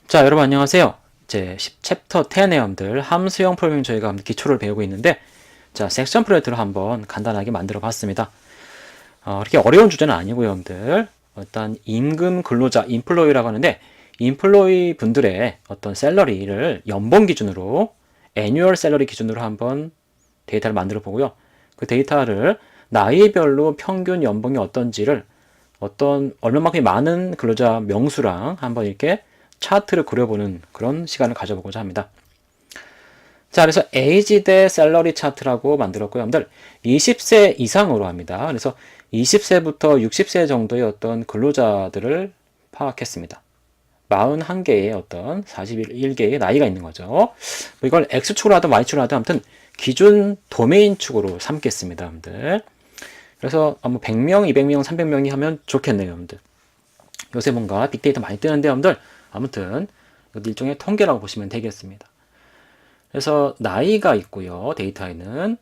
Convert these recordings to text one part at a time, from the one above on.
자, 여러분 안녕하세요. 이제 챕터 10의 여러분들 함수형 프로그래밍 저희가 기초를 배우고 있는데, 자, 섹션 프로젝트를 한번 간단하게 만들어 봤습니다. 그렇게 어려운 주제는 아니고요, 여러분들. 일단 임금 근로자, 인플로이라고 하는데, 인플로이 분들의 어떤 샐러리를 연봉 기준으로, 애뉴얼 샐러리 기준으로 한번 데이터를 만들어 보고요. 그 데이터를 나이별로 평균 연봉이 어떤지를 얼마만큼 많은 근로자 명수랑 한번 이렇게 차트를 그려보는 그런 시간을 가져보고자 합니다. 자, 그래서 에이지 대 샐러리 차트라고 만들었고요. 여러분들 20세 이상으로 합니다. 그래서 20세부터 60세 정도의 어떤 근로자들을 파악했습니다. 41개의 어떤 41개의 나이가 있는 거죠. 뭐 이걸 X축으로 하든 Y축으로 하든 아무튼 기준 도메인 축으로 삼겠습니다. 여러분들. 그래서 100명, 200명, 300명이 하면 좋겠네요. 여러분들. 요새 뭔가 빅데이터 많이 뜨는데 여러분들 아무튼 이것도 일종의 통계라고 보시면 되겠습니다. 그래서 나이가 있고요. 데이터에는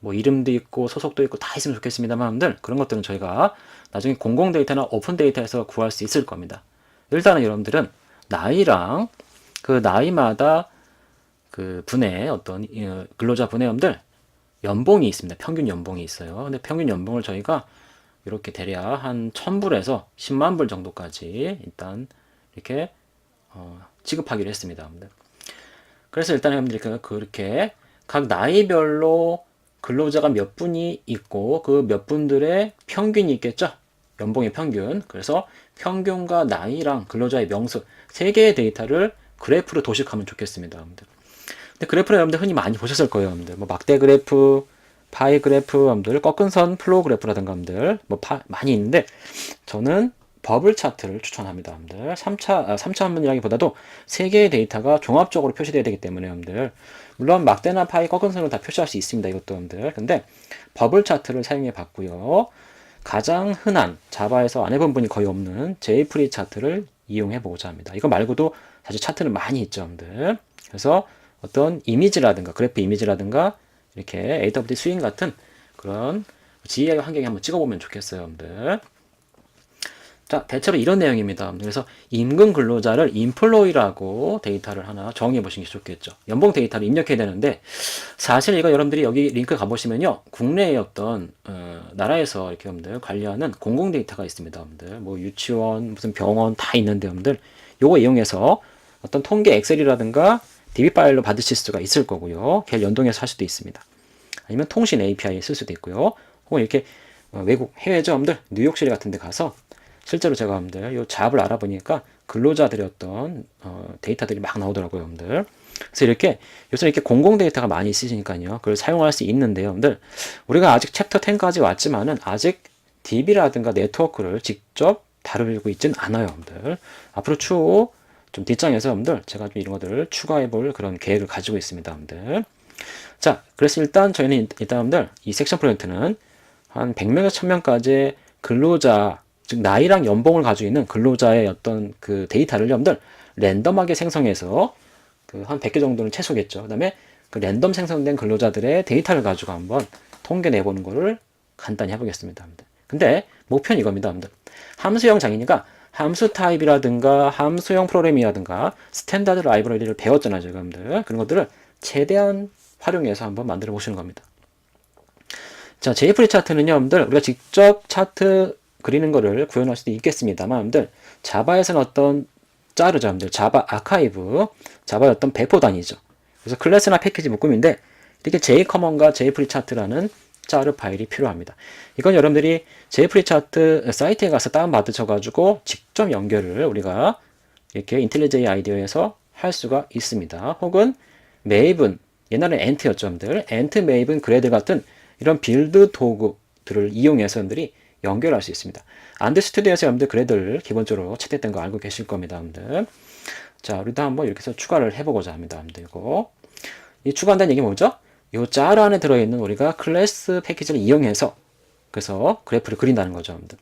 뭐 이름도 있고 소속도 있고 다 있으면 좋겠습니다만 여러분들 그런 것들은 저희가 나중에 공공 데이터나 오픈 데이터에서 구할 수 있을 겁니다. 일단은 여러분들은 나이랑 그 나이마다 그 분의 어떤 근로자 분의 여러분들 연봉이 있습니다. 평균 연봉이 있어요. 근데 평균 연봉을 저희가 이렇게 대략 한 1000불에서 10만 불 정도까지 일단 이렇게 지급하기로 했습니다. 그래서 일단 여러분들이 그렇게 각 나이별로 근로자가 몇 분이 있고 그 몇 분들의 평균이 있겠죠. 연봉의 평균. 그래서 평균과 나이랑 근로자의 명수 세 개의 데이터를 그래프로 도식하면 좋겠습니다. 여러분들. 근데 그래프를 여러분들 흔히 많이 보셨을 거예요. 여러분들. 뭐 막대 그래프, 파이 그래프, 여러분들 꺾은 선 플로우 그래프라든가 여러분들 많이 있는데 저는 버블 차트를 추천합니다. 여러분들 3차 한문이라기보다도 세 개의 데이터가 종합적으로 표시되어야 되기 때문에 여러분들 물론 막대나 파이 꺾은 선으로 다 표시할 수 있습니다. 이것도 여러분들 근데 버블 차트를 사용해 봤고요. 가장 흔한 자바에서 안 해본 분이 거의 없는 제이프리 차트를 이용해 보고자 합니다. 이거 말고도 사실 차트는 많이 있죠. 여러분들 그래서 어떤 이미지라든가 그래프 이미지라든가 이렇게 AWT 스윙 같은 그런 GUI 환경에 한번 찍어보면 좋겠어요. 여러분들 자, 대체로 이런 내용입니다. 그래서 임금 근로자를 인플로이라고 데이터를 하나 정의해 보시는 게 좋겠죠. 연봉 데이터를 입력해야 되는데 사실 이거 여러분들이 여기 링크 가보시면요. 국내의 어떤 나라에서 이렇게 여러분들 관리하는 공공 데이터가 있습니다. 여러분들 뭐 유치원, 무슨 병원 다 있는데 여러분들 요거 이용해서 어떤 통계 엑셀이라든가 DB 파일로 받으실 수가 있을 거고요. 걔를 연동해서 할 수도 있습니다. 아니면 통신 API 쓸 수도 있고요. 혹은 이렇게 외국 해외죠, 여러분들 뉴욕시리 같은 데 가서 실제로 제가 여러분들 요 잡을 알아보니까 근로자들의 어떤 데이터들이 막 나오더라고요, 여러분들. 그래서 이렇게 요새 이렇게 공공 데이터가 많이 있으시니까요. 그걸 사용할 수 있는데요, 여러분들. 우리가 아직 챕터 10까지 왔지만은 아직 DB라든가 네트워크를 직접 다루고 있지는 않아요, 여러분들. 앞으로 추후 좀 뒷장에서 여러분들 제가 좀 이런 것들을 추가해 볼 그런 계획을 가지고 있습니다, 여러분들. 자, 그래서 일단 저희는 일단 여러분들 이 섹션 프로젝트는 한 100명에서 1000명까지 근로자 즉 나이랑 연봉을 가지고 있는 근로자의 어떤 그 데이터를 여러분들 랜덤하게 생성해서 그 한 100개 정도는 최소겠죠. 그다음에 그 랜덤 생성된 근로자들의 데이터를 가지고 한번 통계 내보는 거를 간단히 해보겠습니다. 근데 목표는 이겁니다. 여러분들. 함수형 장이니까 함수 타입이라든가 함수형 프로그램이라든가 스탠다드 라이브러리를 배웠잖아요. 제가 여러분들. 그런 것들을 최대한 활용해서 한번 만들어 보시는 겁니다. 자, 제이프리 차트는요, 여러분들 우리가 직접 차트 그리는 거를 구현할 수도 있겠습니다만 여러분들 자바에서는 어떤 자르죠. 여러분들 자바 아카이브 자바의 어떤 배포 단위죠. 그래서 클래스나 패키지 묶음인데 이렇게 jcommon과 jfree 차트라는 자르 파일이 필요합니다. 이건 여러분들이 jfree 차트 사이트에 가서 다운받으셔가지고 직접 연결을 우리가 이렇게 인텔리제이 아이디어에서 할 수가 있습니다. 혹은 메이븐 옛날에 엔트였죠. 여러분들 엔트 메이븐 그래드 같은 이런 빌드 도구들을 이용해서 여러분들이 연결할 수 있습니다. 안드 스튜디오에서 여러분들 그래드를 기본적으로 채택된 거 알고 계실 겁니다. 여러분들. 자, 우리도 한번 이렇게 해서 추가를 해보고자 합니다. 여러분들 이거. 이 추가한다는 얘기 뭐죠? 이 짤 안에 들어있는 우리가 클래스 패키지를 이용해서 그래서 그래프를 그린다는 거죠. 여러분들.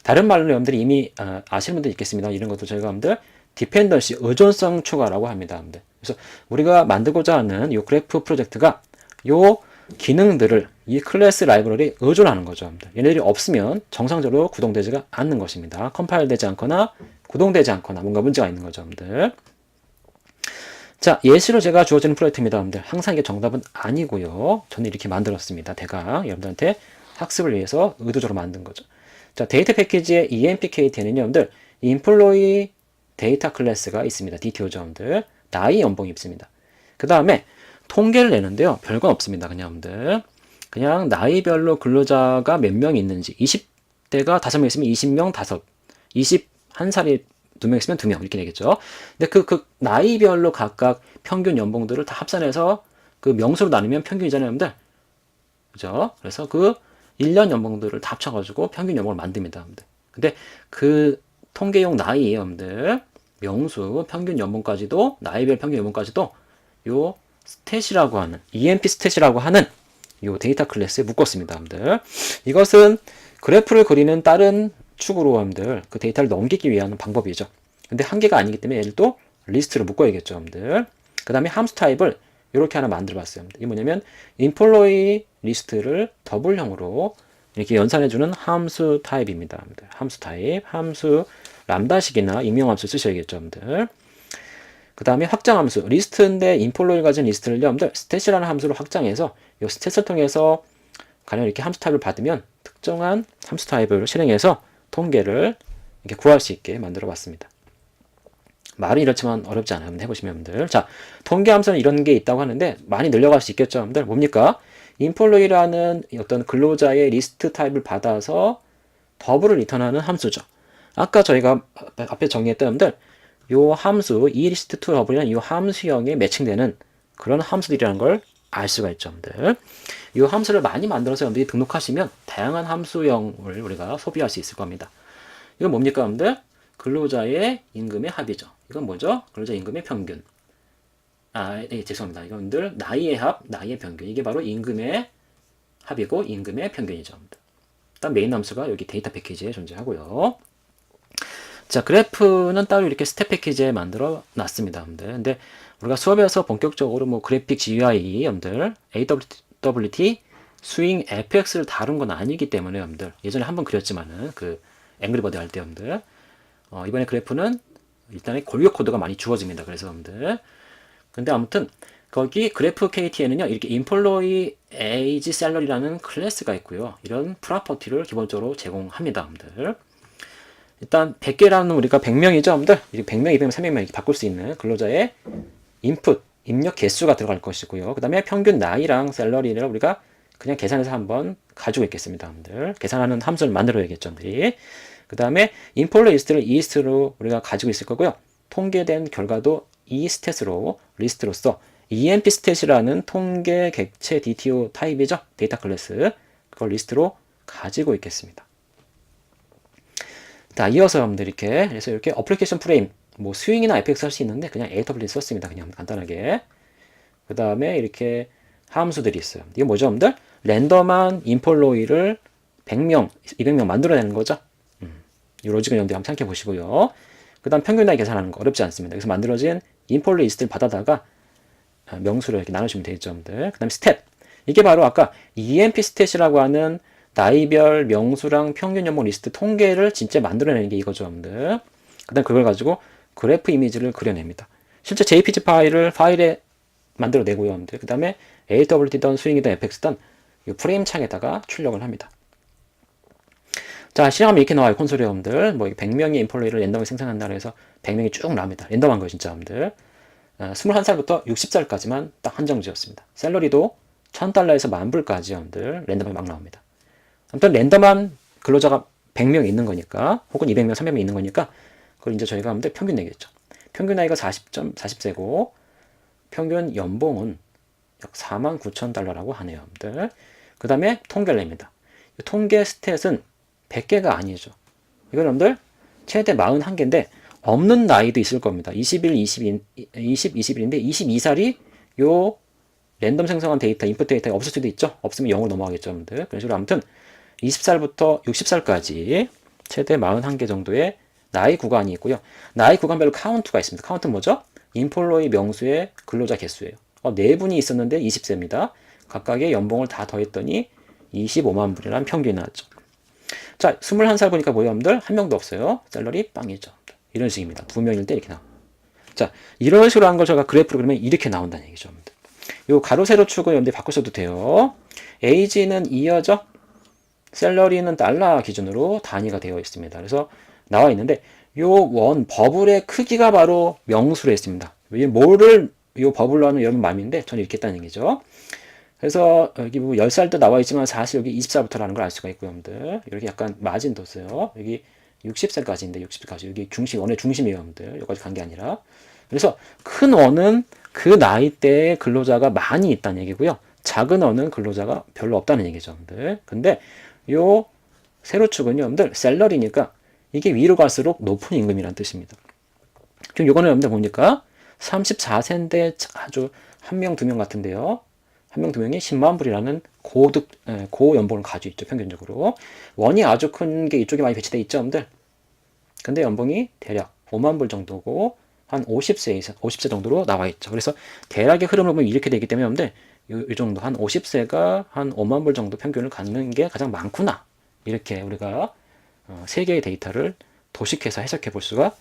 다른 말로 여러분들이 이미 아시는 분들 있겠습니다. 이런 것도 저희가 여러분들 디펜던시 의존성 추가라고 합니다. 여러분들. 그래서 우리가 만들고자 하는 이 그래프 프로젝트가 요 기능들을 이 클래스 라이브러리에 의존하는 거죠. 얘네들이 없으면 정상적으로 구동되지가 않는 것입니다. 컴파일 되지 않거나 구동되지 않거나 뭔가 문제가 있는 거죠. 여러분들. 자, 예시로 제가 주어지는 프로젝트입니다, 여러분들. 항상 이게 정답은 아니고요. 저는 이렇게 만들었습니다. 대강 여러분들한테 학습을 위해서 의도적으로 만든 거죠. 자, 데이터 패키지의 EMPKT에는요, 여러분들, Employee 데이터 클래스가 있습니다. DTO죠, 여러분들. 나이 연봉이 있습니다. 그 다음에 통계를 내는데요. 별건 없습니다. 그냥 여러분들. 그냥 나이별로 근로자가 몇 명 있는지, 20대가 5명 있으면 20명 5, 21살이 2명 있으면 2명 이렇게 되겠죠. 근데 그 나이별로 각각 평균 연봉들을 다 합산해서 그 명수로 나누면 평균이잖아요, 여러분들. 그죠? 그래서 그 1년 연봉들을 다 합쳐가지고 평균 연봉을 만듭니다, 여러분들. 근데 그 통계용 나이에요, 여러분들. 명수, 평균 연봉까지도, 나이별 평균 연봉까지도 요 스탯이라고 하는, EMP 스탯이라고 하는 요 데이터 클래스에 묶었습니다, 여러분들. 이것은 그래프를 그리는 다른 축으로 여러분들 그 데이터를 넘기기 위한 방법이죠. 근데 한계가 아니기 때문에 얘를 또 리스트로 묶어야겠죠, 여러분들. 그 다음에 함수 타입을 이렇게 하나 만들어 봤어요, 여러분들. 이게 뭐냐면 employee 리스트를 더블형으로 이렇게 연산해주는 함수 타입입니다, 여러분들. 함수 타입, 함수 람다식이나 익명함수 쓰셔야겠죠, 여러분들. 그 다음에 확장함수, 리스트인데 인폴로이 가진 리스트를 여러분들 스탯이라는 함수로 확장해서 이 스탯을 통해서 가령 이렇게 함수 타입을 받으면 특정한 함수 타입을 실행해서 통계를 이렇게 구할 수 있게 만들어 봤습니다. 말은 이렇지만 어렵지 않아요. 해보시면 여러분들. 자, 통계 함수는 이런 게 있다고 하는데 많이 늘려갈 수 있겠죠, 여러분들. 뭡니까? 인폴로이라는 어떤 근로자의 리스트 타입을 받아서 더블을 리턴하는 함수죠. 아까 저희가 앞에 정리했던 여러분들, 요 함수, EList2 더블이라는 이 함수형에 매칭되는 그런 함수들이라는 걸 알 수가 있죠, 여러분들. 이 함수를 많이 만들어서 여러분들이 등록하시면 다양한 함수형을 우리가 소비할 수 있을 겁니다. 이건 뭡니까, 여러분들? 근로자의 임금의 합이죠. 이건 뭐죠? 근로자 임금의 평균. 죄송합니다. 이건들 나이의 합, 나이의 평균. 이게 바로 임금의 합이고 임금의 평균이죠. 일단 메인 함수가 여기 데이터 패키지에 존재하고요. 자, 그래프는 따로 이렇게 스텝 패키지에 만들어 놨습니다, 여러분들. 근데 우리가 수업에서 본격적으로 뭐 그래픽 GUI, 여러분들, AWT, 스윙, FX를 다룬 건 아니기 때문에, 여러분들. 예전에 한번 그렸지만은, 그, 앵그리버드 할 때, 여러분들. 이번에 그래프는 일단은 골격 코드가 많이 주어집니다. 그래서, 여러분들. 근데 아무튼, 거기 그래프 KT에는요, 이렇게 employee age salary라는 클래스가 있고요. 이런 프로퍼티를 기본적으로 제공합니다, 여러분들. 일단 100개라는 우리가 100명이죠, 여러분들. 100명, 200명, 300명 이렇게 바꿀 수 있는 근로자의 인풋, 입력 개수가 들어갈 것이고요. 그 다음에 평균 나이랑 샐러리를 우리가 그냥 계산해서 한번 가지고 있겠습니다, 여러분들. 계산하는 함수를 만들어야겠죠, 여러분들이. 그 다음에 인폴로 리스트를 이스트로 우리가 가지고 있을 거고요. 통계된 결과도 이 스탯으로 리스트로서 EMP 스탯이라는 통계 객체 DTO 타입이죠. 데이터 클래스. 그걸 리스트로 가지고 있겠습니다. 자, 이어서 여러분들 이렇게, 그래서 이렇게 어플리케이션 프레임, 뭐 스윙이나 FX 할 수 있는데 그냥 AWT 썼습니다. 그냥 간단하게. 그 다음에 이렇게 함수들이 있어요. 이게 뭐죠, 여러분들? 랜덤한 인폴로이를 100명, 200명 만들어내는 거죠. 이 로직을 여러분들 한번 생각해 보시고요. 그 다음 평균 나이 계산하는 거 어렵지 않습니다. 그래서 만들어진 인폴로 리스트를 받아다가 명수로 이렇게 나누시면 되겠죠, 여러분들. 그 다음에 스탯. 이게 바로 아까 EMP 스탯이라고 하는 나이별 명수랑 평균 연봉 리스트 통계를 진짜 만들어내는 게 이거죠, 여러분들. 그 다음 그걸 가지고 그래프 이미지를 그려냅니다. 실제 JPG 파일에 만들어내고요, 여러분들. 그 다음에 AWT든 스윙이든 FX든 이 프레임 창에다가 출력을 합니다. 자, 실행하면 이렇게 나와요, 콘솔에 여러분들. 뭐 100명의 인폴로이를 랜덤하게 생산한다 해서 100명이 쭉 나옵니다. 랜덤한 거예요, 진짜 여러분들. 21살부터 60살까지만 딱 한정 지었습니다. 샐러리도 $1000에서 $10,000까지 여러분들 랜덤하게 막 나옵니다. 아무튼 랜덤한 근로자가 100명 있는 거니까, 혹은 200명, 300명 있는 거니까, 그걸 이제 저희가 하면 평균 내겠죠. 평균 나이가 40세고, 평균 연봉은 약 $49,000라고 하네요, 여러분들. 그 다음에 통계를 냅니다. 통계 스탯은 100개가 아니죠. 이건 여러분들 최대 41개인데, 없는 나이도 있을 겁니다. 21, 21인데, 22살이 요 랜덤 생성한 데이터, 인풋 데이터가 없을 수도 있죠. 없으면 0으로 넘어가겠죠, 여러분들. 그런 식으로 아무튼 20살부터 60살까지 최대 41개 정도의 나이 구간이 있고요. 나이 구간별로 카운트가 있습니다. 카운트는 뭐죠? 인폴로이 명수의 근로자 개수예요. 4분이 있었는데 20세입니다. 각각의 연봉을 다 더했더니 25만 불이라는 평균이 나왔죠. 자, 21살 보니까 뭐예요, 여러분들? 한 명도 없어요. 샐러리 빵이죠. 이런 식입니다. 2명일 때 이렇게 나옵니다. 자, 이런 식으로 한 걸 제가 그래프로 그리면 이렇게 나온다는 얘기죠. 요 가로 세로 축은 여러분들 바꾸셔도 돼요. AG는 이어져, 셀러리는 달러 기준으로 단위가 되어 있습니다. 그래서 나와 있는데 요 원 버블의 크기가 바로 명수로 했습니다. 뭐를 요 버블로 하는 여러분 마음인데 저는 이렇게 했다는 얘기죠. 그래서 여기 뭐 10살도 나와 있지만 사실 여기 20살부터라는 걸 알 수가 있고요, 여러분들. 이렇게 약간 마진 뒀어요. 여기 60살까지인데 60살까지 여기 중심 원의 중심이에요, 여러분들. 여기까지 간 게 아니라. 그래서 큰 원은 그 나이대의 근로자가 많이 있다는 얘기고요. 작은 원은 근로자가 별로 없다는 얘기죠, 여러분들. 근데 요 세로축은요, 여러분들 셀러리니까 이게 위로 갈수록 높은 임금이라는 뜻입니다. 지금 요거는 여러분들 보니까 34세인데 아주 한 명, 두 명 같은데요. 한 명, 두 명이 10만 불이라는 고연봉을 가지고 있죠, 평균적으로. 원이 아주 큰 게 이쪽에 많이 배치되어 있죠, 여러분들. 근데 연봉이 대략 5만 불 정도고, 한 50세 이상, 50세 정도로 나와 있죠. 그래서 대략의 흐름을 보면 이렇게 되기 때문에, 여러분들, 이 정도, 한 50세가 한 5만 불 정도 평균을 갖는 게 가장 많구나. 이렇게 우리가 세 개의 데이터를 도식해서 해석해 볼 수가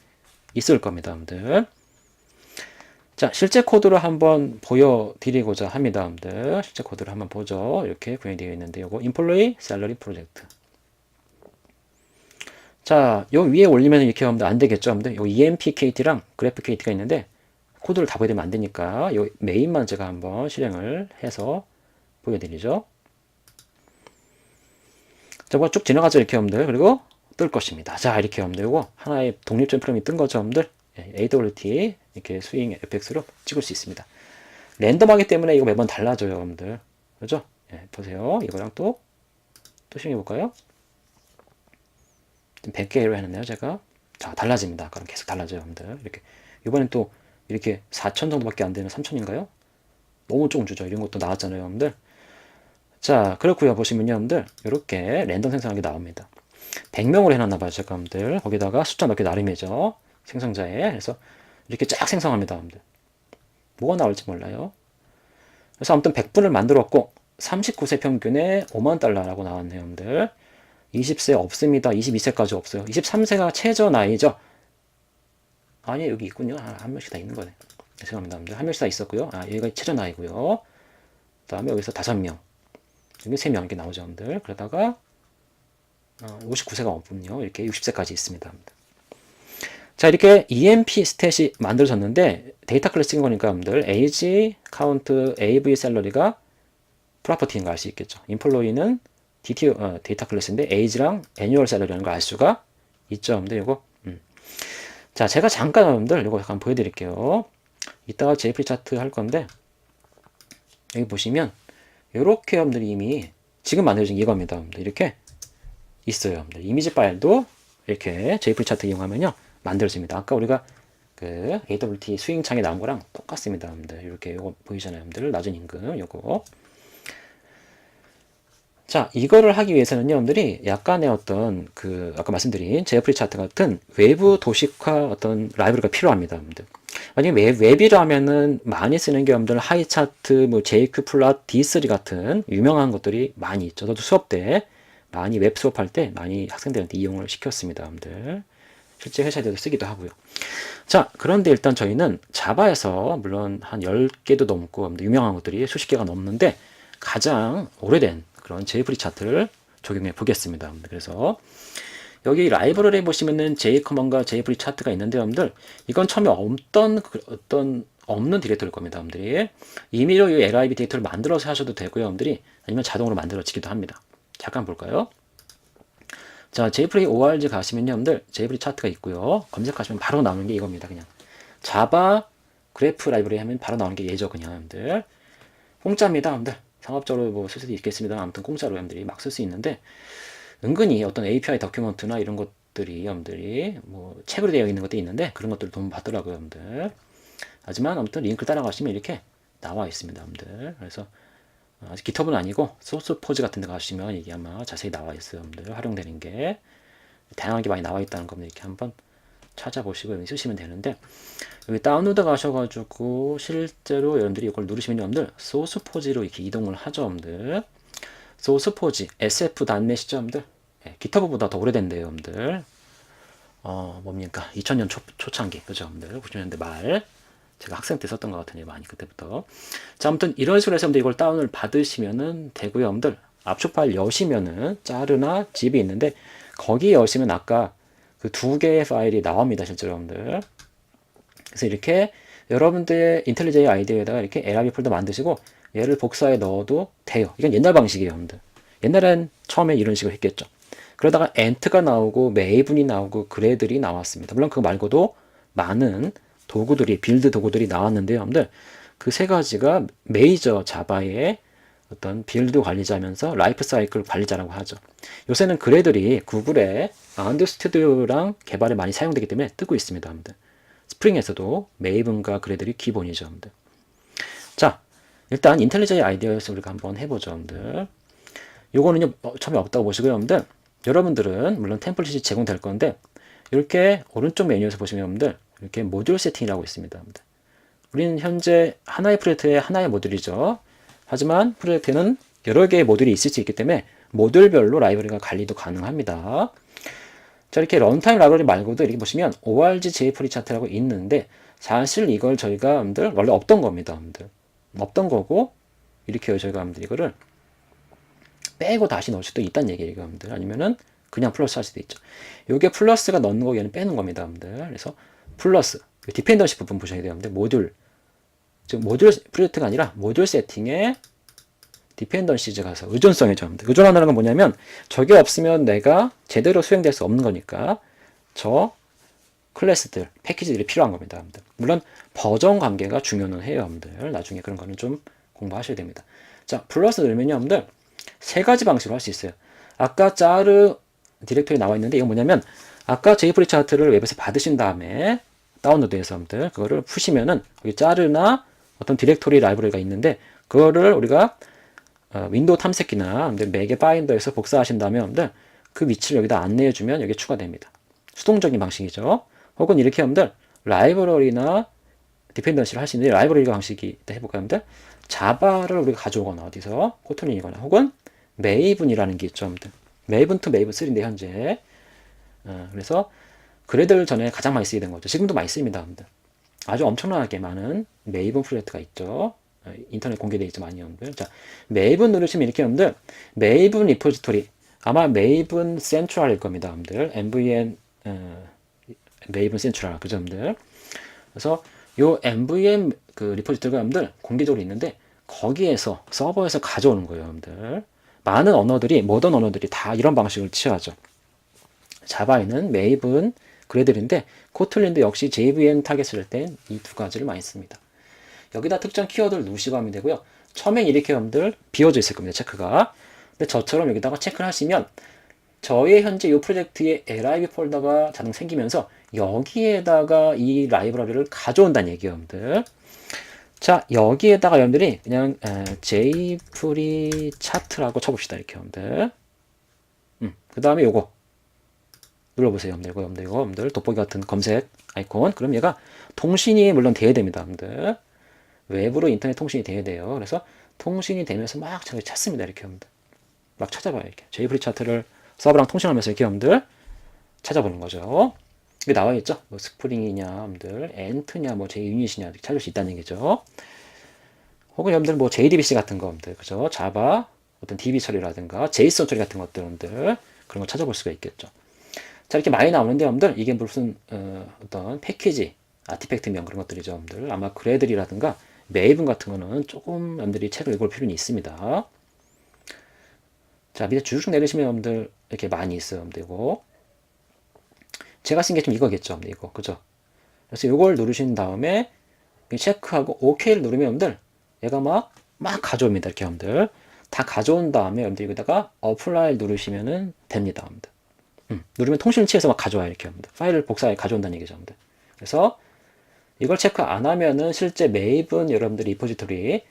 있을 겁니다, 여러분들. 자, 실제 코드로 한번 보여드리고자 합니다, 여러분들. 실제 코드를 한번 보죠. 이렇게 구현이 되어 있는데, 요거 Employee Salary Project. 자, 요 위에 올리면 이렇게 하면 안 되겠죠, 여러분들. 요 EMPKT랑 GraphKT가 있는데, 코드를 다 보여드리면 안 되니까, 요 메인만 제가 한번 실행을 해서 보여드리죠. 자, 뭐 쭉 지나가죠, 이렇게 여러분들. 그리고 뜰 것입니다. 자, 이렇게 여러분들. 요거 하나의 독립적인 프로그램이 뜬 거죠, 여러분들. AWT 이렇게 스윙 FX로 찍을 수 있습니다. 랜덤하기 때문에 이거 매번 달라져요, 여러분들. 그죠? 예, 보세요. 이거랑 또 실행해 볼까요? 100개로 해놨네요, 제가. 자, 달라집니다. 아까랑 계속 달라져요, 여러분들. 이렇게. 이번엔 또 이렇게 4천 정도밖에 안 되는 3천인가요? 너무 조금 주죠. 이런 것도 나왔잖아요, 여러분들. 자, 그렇고요. 보시면요, 여러분들. 이렇게 랜덤 생성하는 게 나옵니다. 100명으로 해놨나봐요, 제가, 여러분들. 거기다가 숫자 넣기 나름이죠. 생성자에. 그래서 이렇게 쫙 생성합니다, 여러분들. 뭐가 나올지 몰라요. 그래서 아무튼 100분을 만들었고 39세 평균에 5만 달러라고 나왔네요, 여러분들. 20세 없습니다. 22세까지 없어요. 23세가 최저 나이죠. 아니, 여기 있군요. 한 명씩 다 있는 거네. 죄송합니다, 여러분들. 한 명씩 다 있었고요. 여기가 최저 나이고요. 그 다음에 여기서 5명. 여기 3명 이렇게 나오죠, 여러분들. 그러다가 59세가 없군요. 이렇게 60세까지 있습니다, 여러분들. 자, 이렇게 EMP 스탯이 만들어졌는데 데이터 클래스 찍은 거니까 여러분들 age, count, AV, 샐러리가 프로퍼티인 걸 알 수 있겠죠. 인플로이는 데이터 클래스인데 age랑 annual salary라는 걸 알 수가 있죠, 여러분들. 이거 자, 제가 잠깐 여러분들 이거 잠깐 보여드릴게요. 이따가 JP 차트 할 건데 여기 보시면 이렇게 여러분들이 이미 지금 만들어진 이겁니다, 여러분들. 이렇게 있어요, 여러분들. 이미지 파일도 이렇게 JP 차트 이용하면요 만들어집니다. 아까 우리가 그 AWT 스윙 창에 나온 거랑 똑같습니다, 여러분들. 이렇게 요거 보이잖아요, 여러분들. 낮은 임금 요거. 자, 이거를 하기 위해서는 여러분들이 약간의 어떤 그 아까 말씀드린 제프리 차트 같은 외부 도식화 어떤 라이브러리가 필요합니다, 여러분들. 만약에 웹이라면은 많이 쓰는 게 여러분들 하이 차트, 뭐 JQ 플랫, D3 같은 유명한 것들이 많이 있죠. 저도 수업 때 많이 웹 수업할 때 많이 학생들한테 이용을 시켰습니다, 여러분들. 실제 회사에도 쓰기도 하고요. 자, 그런데 일단 저희는 자바에서 물론 한 10개도 넘고 유명한 것들이 수십 개가 넘는데 가장 오래된 그런 JFree 차트를 적용해 보겠습니다. 그래서 여기 라이브러리에 보시면은 JCommand과 JFree 차트가 있는데 여러분들 이건 처음에 없는 디렉터리일 겁니다. 여러분들이 임의로 이 LIB 데이터를 만들어서 하셔도 되고요. 여러분들이 아니면 자동으로 만들어지기도 합니다. 잠깐 볼까요? 자, JFree ORG 가시면요, 여러분들 JFree 차트가 있고요. 검색하시면 바로 나오는 게 이겁니다. 그냥 자바 그래프 라이브러리 하면 바로 나오는 게 얘죠, 그냥 여러분들. 공짜입니다, 여러분들. 상업적으로 뭐 쓸 수도 있겠습니다. 아무튼 공짜로 여러분들이 막 쓸 수 있는데 은근히 어떤 API 다큐먼트나 이런 것들이 여러분들이 뭐 책으로 되어 있는 것도 있는데 그런 것들 도움 받더라고요, 여러분들. 하지만 아무튼 링크 따라가시면 이렇게 나와 있습니다, 여러분들. 그래서 아직 GitHub은 아니고 소스포즈 같은 데 가시면 이게 아마 자세히 나와 있어요, 여러분들. 활용되는 게 다양하게 많이 나와 있다는 겁니다. 이렇게 한번 찾아보시고 쓰시면 되는데 여기 다운로드 가셔가지고 실제로 여러분들이 이걸 누르시면 여러분들 소스포지로 이렇게 이동을 하죠, 여러분들. 소스포지 SF.net이죠, 여러분들. 네, GitHub보다 더 오래된대요, 여러분들. 뭡니까? 2000년 초창기, 그죠? 여러분들 90년대 말 제가 학생 때 썼던 것 같은데 많이 그때부터. 자, 아무튼 이런 식으로 해서 여러분들 이걸 다운을 받으시면은 되고요, 여러분들. 압축 파일 여시면은 자르나 zip이 있는데 거기 여시면 아까 그 두 개의 파일이 나옵니다, 실제로 여러분들. 그래서 이렇게 여러분들의 인텔리제이 아이디어에다가 이렇게 LIB 폴더 만드시고 얘를 복사해 넣어도 돼요. 이건 옛날 방식이에요, 여러분들. 옛날엔 처음에 이런 식으로 했겠죠. 그러다가 엔트가 나오고 메이븐이 나오고 그래들이 나왔습니다. 물론 그거 말고도 많은 도구들이, 빌드 도구들이 나왔는데요, 여러분들. 그 세 가지가 메이저 자바의 어떤 빌드 관리자면서 라이프 사이클 관리자라고 하죠. 요새는 그래들이 구글의 안드 스튜디오랑 개발에 많이 사용되기 때문에 뜨고 있습니다, 여러분들. 스프링에서도 메이븐과 그래들이 기본이죠, 여러분들. 자, 일단 인텔리제이 아이디어에서 우리가 한번 해보죠, 여러분들. 요거는요, 처음에 없다고 보시고요, 여러분들. 여러분들은 물론 템플릿이 제공될 건데 이렇게 오른쪽 메뉴에서 보시면 여러분들 이렇게 모듈 세팅이라고 있습니다, 여러분들. 우리는 현재 하나의 프로젝트에 하나의 모듈이죠. 하지만 프로젝트에는 여러 개의 모듈이 있을 수 있기 때문에 모듈별로 라이브러리가 관리도 가능합니다. 자, 이렇게 런타임 라이브러리 말고도 이렇게 보시면 org jfree 차트라고 있는데 사실 이걸 저희가 여러분들 원래 없던 겁니다, 여러분들. 없던 거고 이렇게 저희가 여러분들 이거를 빼고 다시 넣을 수도 있다는 얘기예요, 여러분들. 아니면은 그냥 플러스 할 수도 있죠. 요게 플러스가 넣는 거 얘는 빼는 겁니다, 여러분들. 그래서 플러스 디펜던시 부분 보셔야 돼요, 여러분들. 모듈, 즉 모듈 프로젝트가 아니라 모듈 세팅에 디펜던시즈 가서 의존성이죠, 여러분들. 의존한다는 건 뭐냐면 저게 없으면 내가 제대로 수행될 수 없는 거니까 저 클래스들, 패키지들이 필요한 겁니다, 여러분들. 물론 버전 관계가 중요는 해요, 여러분들. 나중에 그런 거는 좀 공부하셔야 됩니다. 자, 플러스 넣으면요, 여러분들 세 가지 방식으로 할 수 있어요. 아까 짜르 디렉토리 나와 있는데 이건 뭐냐면 아까 jfree 차트를 웹에서 받으신 다음에 다운로드해서 여러분들 그거를 푸시면은 여기 짜르나 어떤 디렉토리 라이브러리가 있는데 그거를 우리가 윈도우 탐색기나 맥의 파인더에서 복사하신 다음에 여러분들 그 위치를 여기다 안내해주면 여기 추가됩니다. 수동적인 방식이죠. 혹은 이렇게 여러분들 라이브러리나 디펜던시를 할 수 있는 라이브러리 방식이 해볼까요, 여러분들? 자바를 우리가 가져오거나 어디서 코틀린이거나 혹은 메이븐이라는 게 있죠, 여러분들. 메이븐 2, 메이븐 3인데 현재 그래서 그래들 전에 가장 많이 쓰게 된 거죠. 지금도 많이 씁니다, 여러분들. 아주 엄청나게 많은 메이븐 프로젝트가 있죠. 인터넷 공개되어 있죠, 많이 여러분들. 자, 메이븐 누르시면 이렇게 여러분들 메이븐 리포지토리 아마 메이븐 센트럴일 겁니다, 여러분들. MVN 메이븐 센트럴 그죠, 여러분들. 그래서 요 MVM 그 리포지토리가 여러분들 공개적으로 있는데 거기에서 서버에서 가져오는 거예요, 여러분들. 많은 언어들이 모던 언어들이 다 이런 방식을 취하죠. 자바에는 메이븐 그래들인데 코틀린도 역시 JVM 타겟을 할 땐 이 두 가지를 많이 씁니다. 여기다 특정 키워드를 누르시고 하면 되고요. 처음엔 이렇게 여러분들 비워져 있을 겁니다, 체크가. 근데 저처럼 여기다가 체크를 하시면 저의 현재 이 프로젝트에 LIB 폴더가 자동 생기면서 여기에다가 이 라이브러리를 가져온다는 얘기예요, 여러분들. 자, 여기에다가 여러분들이 그냥 jfree 차트라고 쳐봅시다, 이렇게 여러분들. 그 다음에 요거 눌러보세요, 여러분들. 이거 여러분들 돋보기 같은 검색 아이콘. 그럼 얘가 통신이 물론 돼야 됩니다, 여러분들. 웹으로 인터넷 통신이 돼야 돼요. 그래서 통신이 되면서 막 저기 찾습니다, 이렇게 여러분들. 막 찾아봐요, 이렇게. jfree 차트를 서버랑 통신하면서 이렇게 여러분들 찾아보는 거죠. 이게 나와 있죠? 뭐 스프링이냐, 여러분들, 엔트냐, 뭐 JUnit이냐 이렇게 찾을 수 있다는 얘기죠. 혹은 여러분들 뭐 JDBC 같은 거, 여러분들, 그죠? 자바 어떤 DB 처리라든가 JSON 처리 같은 것들, 여러분들 그런 거 찾아볼 수가 있겠죠. 자, 이렇게 많이 나오는데 여러분들 이게 무슨 어떤 패키지, 아티팩트명 그런 것들이죠, 여러분들. 아마 그래들이라든가 메이븐 같은 거는 조금 여러분들이 책을 읽을 필요는 있습니다. 자, 밑에 쭉 내리시면 여러분들 이렇게 많이 있어요, 여러분들. 이거 제가 쓴 게 좀 이거겠죠, 이거 그죠? 그래서 이걸 누르신 다음에 체크하고 OK를 누르면 여러분들 얘가 막 가져옵니다, 이렇게 여러분들. 다 가져온 다음에 여러분들 여기다가 어플라이 누르시면은 됩니다, 여러분들. 누르면 통신치에서 막 가져와요, 이렇게 여러분들. 파일을 복사해 가져온다는 얘기죠, 여러분들. 그래서 이걸 체크 안 하면은 실제 메이븐 여러분들 리포지토리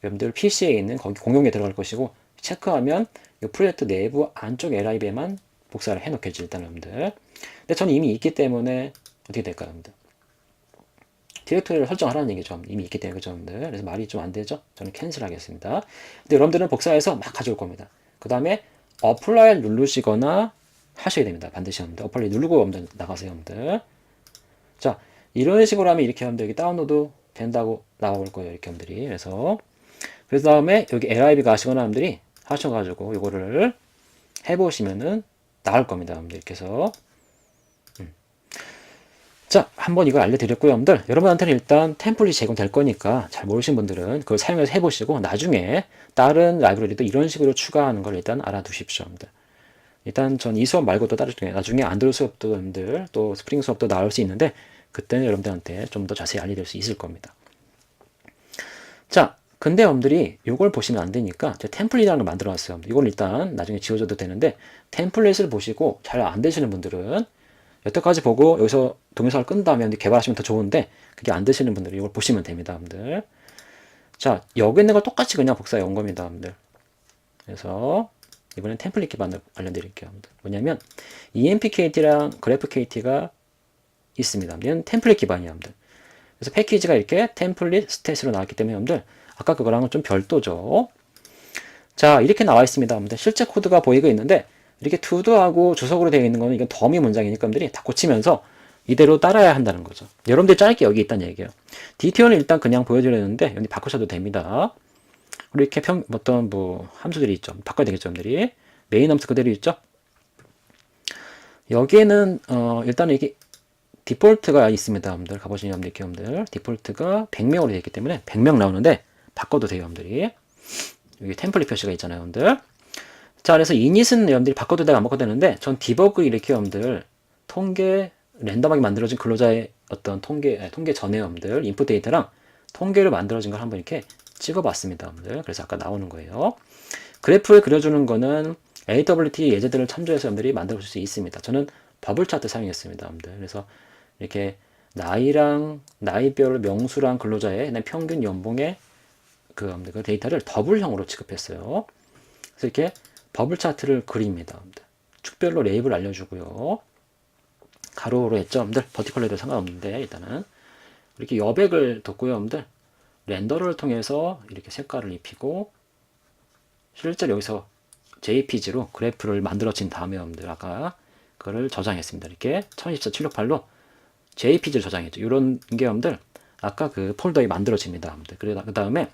여러분들 PC에 있는 거기 공용에 들어갈 것이고 체크하면 이 프로젝트 내부 안쪽 LIB에만 복사를 해놓겠죠, 일단 여러분들. 근데 저는 이미 있기 때문에 어떻게 될까요, 여러분들? 디렉토리를 설정하라는 얘기죠. 이미 있기 때문에, 그죠, 여러분들. 그래서 말이 좀 안 되죠? 저는 캔슬 하겠습니다. 근데 여러분들은 복사해서 막 가져올 겁니다. 그 다음에 어플라이를 누르시거나 하셔야 됩니다. 반드시 여러분들. 어플리 누르고 여러분들 나가세요, 여러분들. 자, 이런 식으로 하면 이렇게 여러분들 여기 다운로드 된다고 나올 거예요, 이렇게 여러분들이. 그래서 다음에 여기 LIB 가시거나 여러분들이 하셔가지고 이거를 해보시면은 나올 겁니다, 여러분들. 이렇게 해서. 자, 한번 이걸 알려드렸고요, 여러분들. 여러분한테는 일단 템플릿이 제공될 거니까 잘 모르신 분들은 그걸 사용해서 해보시고 나중에 다른 라이브러리도 이런 식으로 추가하는 걸 일단 알아두십시오, 여러분들. 일단 전 이 수업 말고도 나중에 안드로이드 수업도 여러분들 또 스프링 수업도 나올 수 있는데 그때는 여러분들한테 좀 더 자세히 알려드릴 수 있을 겁니다. 자, 근데 여러분들이 이걸 보시면 안 되니까 제가 템플릿이라는 걸 만들어 놨어요. 이걸 일단 나중에 지워줘도 되는데 템플릿을 보시고 잘 안 되시는 분들은 여태까지 보고 여기서 동영상을 끈 다음에 개발하시면 더 좋은데 그게 안 되시는 분들은 이걸 보시면 됩니다, 여러분들. 자, 여기 있는 걸 똑같이 그냥 복사해 온 겁니다, 여러분들. 그래서 이번엔 템플릿 기반을 알려드릴게요, 여러분들. 뭐냐면 EMPKT랑 GraphKT가 있습니다. 얘는 템플릿 기반이에요, 여러분들. 그래서 패키지가 이렇게 템플릿 스탯으로 나왔기 때문에 여러분들 아까 그거랑은 좀 별도죠. 자, 이렇게 나와 있습니다, 여러분들. 실제 코드가 보이고 있는데 이렇게 투두하고 주석으로 되어 있는 거는 이건 더미 문장이니까 여러분들이 다 고치면서 이대로 따라야 한다는 거죠. 여러분들 짧게 여기 있다는 얘기예요. DTO는 일단 그냥 보여드렸는데 여러분들 바꾸셔도 됩니다. 그리고 이렇게 어떤 함수들이 있죠. 바꿔야 되겠죠, 여러분들이. 메인 함수 그대로 있죠. 여기에는 일단은 이게 디폴트가 있습니다, 여러분들. 가보시면 여러분들 디폴트가 100명으로 되어 있기 때문에 100명 나오는데 바꿔도 돼요, 여러분들이. 여기 템플릿 표시가 있잖아요, 여러분들. 자, 그래서 이닛은 여러분들이 바꿔도 되고 안 바꿔도 되는데 전 디버그 이렇게 여러분들 통계 랜덤하게 만들어진 근로자의 어떤 통계 전에 여러분들 인풋 데이터랑 통계를 만들어진 걸 한번 이렇게 찍어봤습니다, 여러분들. 그래서 아까 나오는 거예요. 그래프를 그려주는 거는 AWT 예제들을 참조해서 여러분들이 만들어 줄 수 있습니다. 저는 버블 차트 사용했습니다, 여러분들. 그래서 이렇게 나이랑 나이별 명수랑 근로자의 평균 연봉의 그 데이터를 더블형으로 취급했어요. 그래서 이렇게 버블 차트를 그립니다, 여러분들. 축별로 레이블 알려주고요. 가로로 했죠, 여러분들. 버티컬로 해도 상관없는데 일단은 이렇게 여백을 뒀고요, 여러분들. 렌더를 통해서 이렇게 색깔을 입히고 실제로 여기서 JPG로 그래프를 만들어진 다음에 여러분들 아까 그거를 저장했습니다. 이렇게 1024 768로 JPG를 저장했죠. 이런 게 여러분들 아까 그 폴더에 만들어집니다, 여러분들. 그 다음에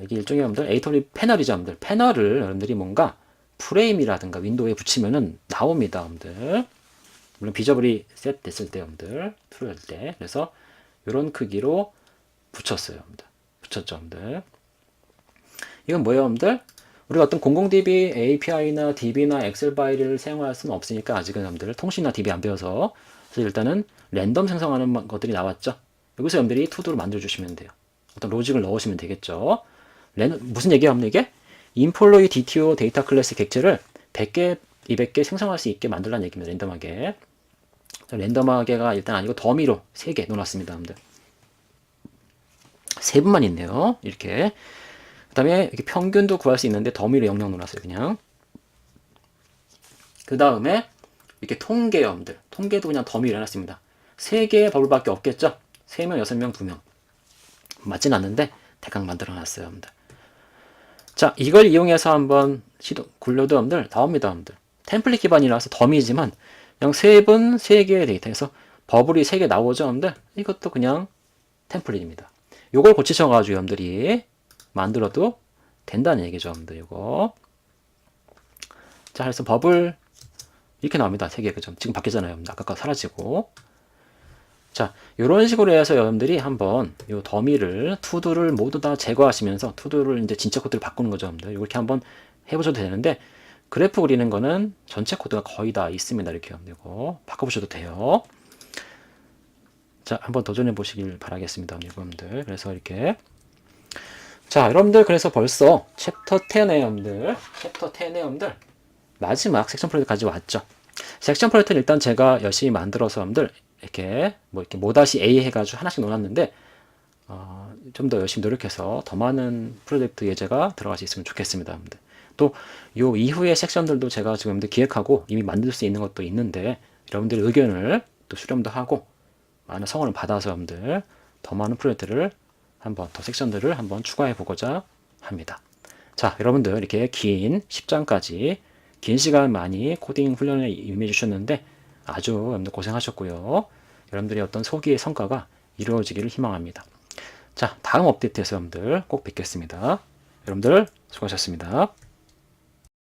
이게 일종의 여러분들 AW 패널이죠, 여러분들. 패널을 여러분들이 뭔가 프레임이라든가 윈도우에 붙이면은 나옵니다, 여러분들. 물론 비저블이 셋 됐을 때, 여러분들. 트루할 때. 그래서 이런 크기로 붙였어요, 여러분들. 붙였죠, 여러분들. 이건 뭐예요, 여러분들? 우리가 어떤 공공DB API나 DB나 엑셀 파일을 사용할 수는 없으니까 아직은 여러분들 통신이나 DB 안 배워서 그래서 일단은 랜덤 생성하는 것들이 나왔죠. 여기서 여러분들이 투두를 만들어 주시면 돼요. 어떤 로직을 넣으시면 되겠죠. 무슨 얘기야, 여러분들 이게? 인폴로이 DTO 데이터 클래스 객체를 100개, 200개 생성할 수 있게 만들라는 얘기입니다. 랜덤하게. 랜덤하게가 일단 아니고 더미로 3개 넣어놨습니다, 여러분들. 3분만 있네요. 이렇게. 그 다음에 이렇게 평균도 구할 수 있는데 더미로 영영 넣어놨어요, 그냥. 그 다음에 이렇게 통계, 여러분들. 통계도 그냥 더미로 해놨습니다. 3개의 버블밖에 없겠죠? 3명, 6명, 2명. 맞진 않는데 대강 만들어놨어요, 여러분들. 자, 이걸 이용해서 한번 굴려도 여러분들 나옵니다, 여러분들. 템플릿 기반이라서 더미지만 그냥 3분, 3개의 데이터에서 버블이 3개 나오죠, 여러분들. 이것도 그냥 템플릿입니다. 요걸 고치셔가지고 여러분들이 만들어도 된다는 얘기죠, 여러분들. 이거. 자, 그래서 버블 이렇게 나옵니다. 3개, 그죠? 지금 바뀌잖아요, 여러분들. 아까 거 사라지고. 자, 이런 식으로 해서 여러분들이 한번 요 더미를 투두를 모두 다 제거하시면서 투두를 이제 진짜 코드를 바꾸는 거죠, 여러분들. 이렇게 한번 해보셔도 되는데 그래프 그리는 거는 전체 코드가 거의 다 있습니다. 이렇게 여러분들 바꿔보셔도 돼요. 자, 한번 도전해 보시길 바라겠습니다, 여러분들. 그래서 이렇게 자, 여러분들 그래서 벌써 챕터 10에 여러분들 챕터 10에 여러분들 마지막 섹션 프로젝트까지 왔죠. 섹션 프로젝트는 일단 제가 열심히 만들어서 여러분들 이렇게 이렇게 모-A 해가지고 하나씩 놓았는데 좀 더 열심히 노력해서 더 많은 프로젝트 예제가 들어갈 수 있으면 좋겠습니다, 여러분들. 또 요 이후의 섹션들도 제가 지금 여러분들 기획하고 이미 만들 수 있는 것도 있는데 여러분들 의견을 또 수렴도 하고 많은 성원을 받아서 여러분들 더 많은 프로젝트를 한번 더 섹션들을 한번 추가해 보고자 합니다. 자, 여러분들 이렇게 긴 10장까지 긴 시간 많이 코딩 훈련에 임해 주셨는데 아주 여러분들 고생하셨고요. 여러분들의 어떤 소기의 성과가 이루어지기를 희망합니다. 자, 다음 업데이트에서 여러분들 꼭 뵙겠습니다. 여러분들 수고하셨습니다.